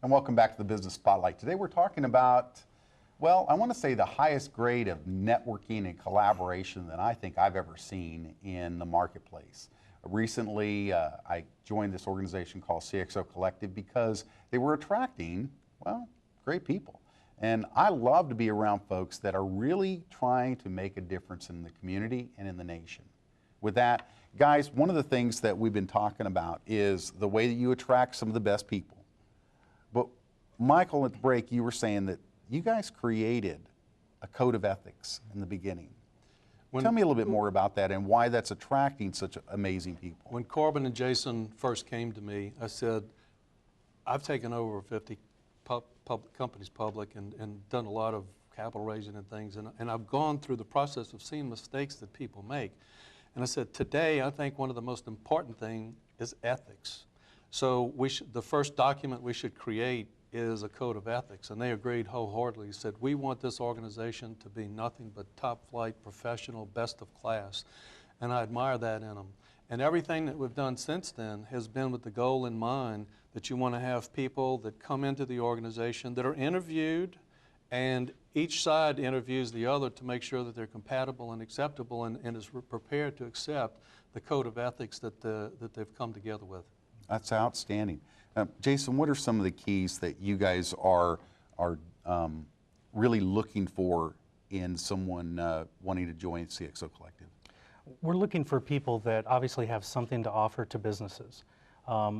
And welcome back to the Business Spotlight. Today we're talking about, well, I want to say the highest grade of networking and collaboration that I think I've ever seen in the marketplace. Recently, I joined this organization called CXO Collective because they were attracting, well, great people. And I love to be around folks that are really trying to make a difference in the community and in the nation. With that, guys, one of the things that we've been talking about is the way that you attract some of the best people. But Michael, at the break, you were saying that you guys created a code of ethics in the beginning. Tell me a little bit more about that and why that's attracting such amazing people. When Corbin and Jason first came to me, I said, I've taken over 50 companies public and done a lot of capital raising and things, and I've gone through the process of seeing mistakes that people make. And I said, today, I think one of the most important things is ethics. So the first document we should create is a code of ethics, and they agreed wholeheartedly. He said, we want this organization to be nothing but top-flight, professional, best of class, and I admire that in them. And everything that we've done since then has been with the goal in mind that you want to have people that come into the organization that are interviewed, and each side interviews the other to make sure that they're compatible and acceptable and is prepared to accept the code of ethics that they've come together with. That's outstanding. Jason, what are some of the keys that you guys are really looking for in someone wanting to join CXO Collective? We're looking for people that obviously have something to offer to businesses,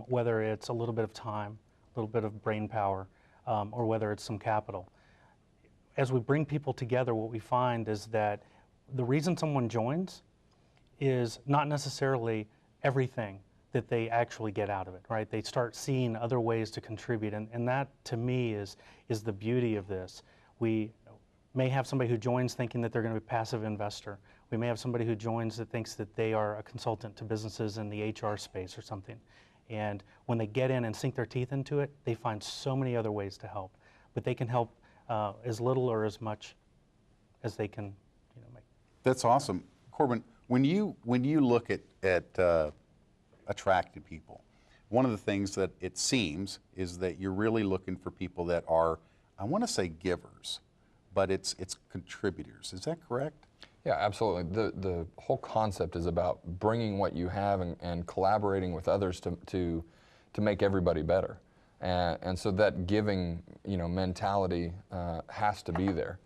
whether it's a little bit of time, a little bit of brain power, or whether it's some capital. As we bring people together, what we find is that the reason someone joins is not necessarily everything that they actually get out of it, right? They start seeing other ways to contribute, and that, to me, is the beauty of this. We may have somebody who joins thinking that they're going to be a passive investor. We may have somebody who joins that thinks that they are a consultant to businesses in the HR space or something. And when they get in and sink their teeth into it, they find so many other ways to help. But they can help as little or as much as they can, make. That's awesome. Corbin, when you look at attracting people, one of the things that it seems is that you're really looking for people that are, I want to say givers, but it's contributors. Is that correct? Yeah, absolutely. The whole concept is about bringing what you have and collaborating with others to make everybody better. And so that giving, mentality has to be there.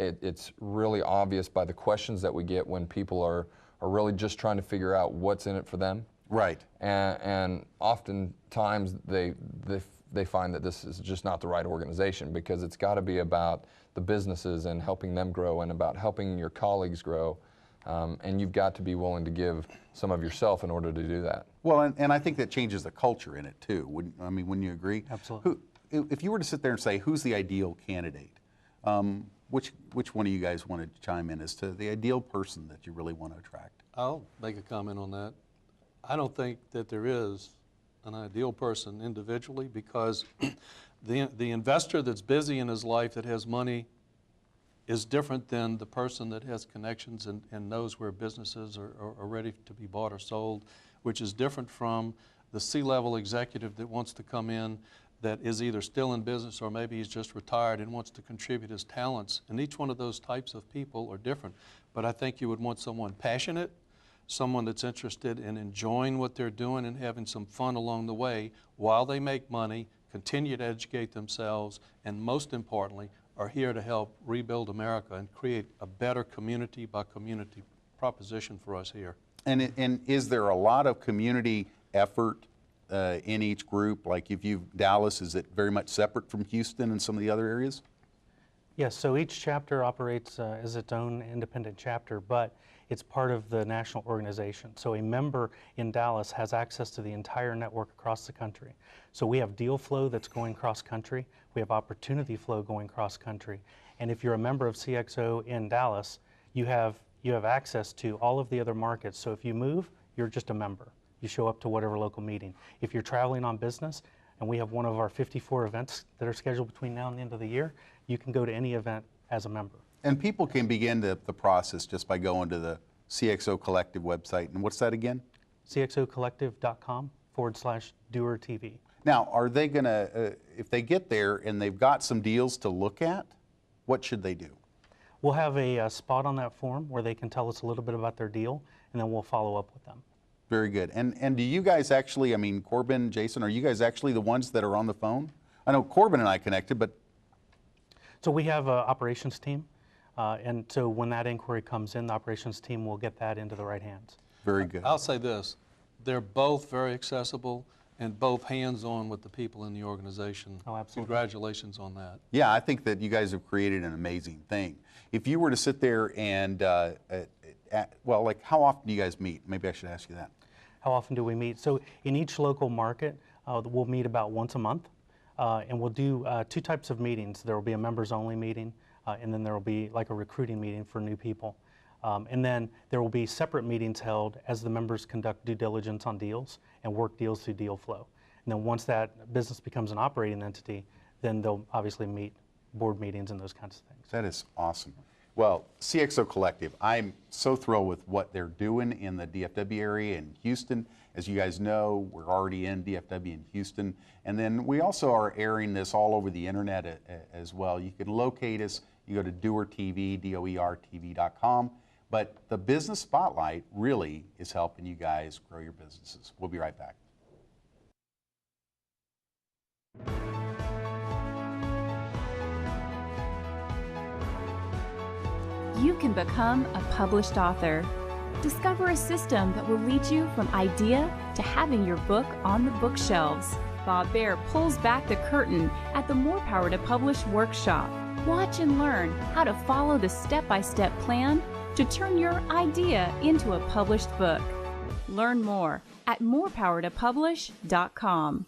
It's really obvious by the questions that we get when people are really just trying to figure out what's in it for them. Right. And oftentimes they find that this is just not the right organization, because it's got to be about the businesses and helping them grow and about helping your colleagues grow. And you've got to be willing to give some of yourself in order to do that. Well, and I think that changes the culture in it too. Wouldn't you agree? Absolutely. If you were to sit there and say, who's the ideal candidate, which one of you guys want to chime in as to the ideal person that you really want to attract? I'll make a comment on that. I don't think that there is an ideal person individually, because the investor that's busy in his life that has money is different than the person that has connections and knows where businesses are ready to be bought or sold, which is different from the C-level executive that wants to come in that is either still in business or maybe he's just retired and wants to contribute his talents. And each one of those types of people are different. But I think you would want someone passionate, someone that's interested in enjoying what they're doing and having some fun along the way while they make money, continue to educate themselves, and most importantly, are here to help rebuild America and create a better community by community proposition for us here. And is there a lot of community effort in each group? Like Dallas, is it very much separate from Houston and some of the other areas? Yes, so each chapter operates as its own independent chapter, but it's part of the national organization. So a member in Dallas has access to the entire network across the country. So we have deal flow that's going cross country. We have opportunity flow going cross country. And if you're a member of CXO in Dallas, you have access to all of the other markets. So if you move, you're just a member. You show up to whatever local meeting. If you're traveling on business, and we have one of our 54 events that are scheduled between now and the end of the year, you can go to any event as a member. And people can begin the process just by going to the CXO Collective website. And what's that again? CXOcollective.com/DoerTV. Now, are they going to, if they get there and they've got some deals to look at, what should they do? We'll have a spot on that form where they can tell us a little bit about their deal, and then we'll follow up with them. Very good. And do you guys actually, I mean, Corbin, Jason, are you guys actually the ones that are on the phone? I know Corbin and I connected, but... So we have an operations team, and so when that inquiry comes in, the operations team will get that into the right hands. Very good. I'll say this, they're both very accessible and both hands-on with the people in the organization. Oh, absolutely. Congratulations on that. Yeah, I think that you guys have created an amazing thing. If you were to sit there and, well, like how often do you guys meet? Maybe I should ask you that. How often do we meet? So in each local market, we'll meet about once a month, and we'll do two types of meetings. There will be a members-only meeting, and then there will be like a recruiting meeting for new people. And then there will be separate meetings held as the members conduct due diligence on deals and work deals through deal flow. And then once that business becomes an operating entity, then they'll obviously meet board meetings and those kinds of things. That is awesome. Well, CXO Collective, I'm so thrilled with what they're doing in the DFW area in Houston. As you guys know, we're already in DFW in Houston. And then we also are airing this all over the internet as well. You can locate us. You go to Doer TV, DOERTV.com. But the Business Spotlight really is helping you guys grow your businesses. We'll be right back. You can become a published author. Discover a system that will lead you from idea to having your book on the bookshelves. Bob Baer pulls back the curtain at the More Power to Publish workshop. Watch and learn how to follow the step-by-step plan to turn your idea into a published book. Learn more at morepowertopublish.com.